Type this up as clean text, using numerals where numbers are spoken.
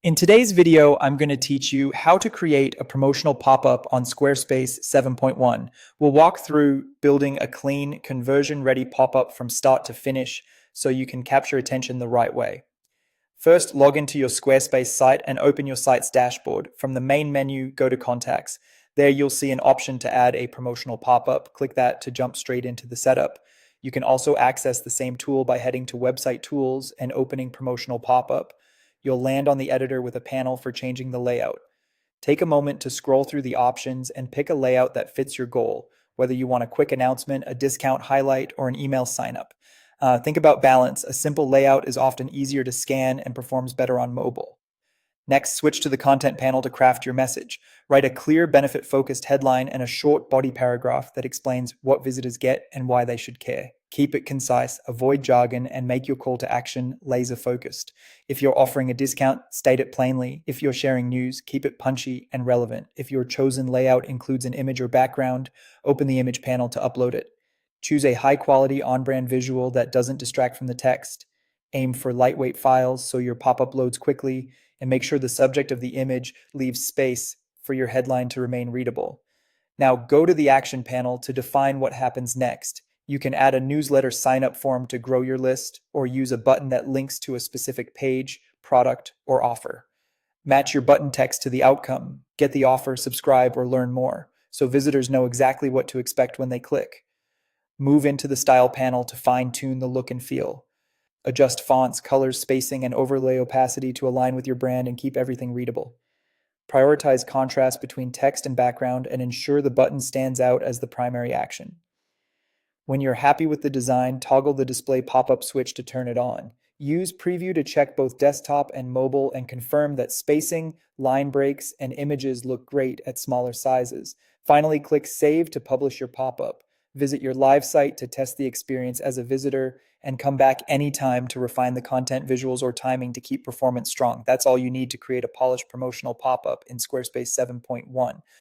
In today's video, I'm going to teach you how to create a promotional pop-up on Squarespace 7.1. We'll walk through building a clean, conversion-ready pop-up from start to finish so you can capture attention the right way. First, log into your Squarespace site and open your site's dashboard. From the main menu, go to Contacts. There you'll see an option to add a promotional pop-up. Click that to jump straight into the setup. You can also access the same tool by heading to Website Tools and opening Promotional Pop-up. You'll land on the editor with a panel for changing the layout. Take a moment to scroll through the options and pick a layout that fits your goal, whether you want a quick announcement, a discount highlight, or an email sign-up. Think about balance. A simple layout is often easier to scan and performs better on mobile. Next, switch to the content panel to craft your message. Write a clear, benefit-focused headline and a short body paragraph that explains what visitors get and why they should care. Keep it concise, avoid jargon, and make your call to action laser-focused. If you're offering a discount, state it plainly. If you're sharing news, keep it punchy and relevant. If your chosen layout includes an image or background, open the image panel to upload it. Choose a high-quality, on-brand visual that doesn't distract from the text. Aim for lightweight files so your pop-up loads quickly, and make sure the subject of the image leaves space for your headline to remain readable. Now go to the action panel to define what happens next. You can add a newsletter sign-up form to grow your list, or use a button that links to a specific page, product, or offer. Match your button text to the outcome. Get the offer, subscribe, or learn more, so visitors know exactly what to expect when they click. Move into the style panel to fine-tune the look and feel. Adjust fonts, colors, spacing, and overlay opacity to align with your brand and keep everything readable. Prioritize contrast between text and background and ensure the button stands out as the primary action. When you're happy with the design, toggle the display pop-up switch to turn it on. Use Preview to check both desktop and mobile and confirm that spacing, line breaks, and images look great at smaller sizes. Finally, click Save to publish your pop-up. Visit your live site to test the experience as a visitor and come back anytime to refine the content, visuals, or timing to keep performance strong. That's all you need to create a polished promotional pop-up in Squarespace 7.1.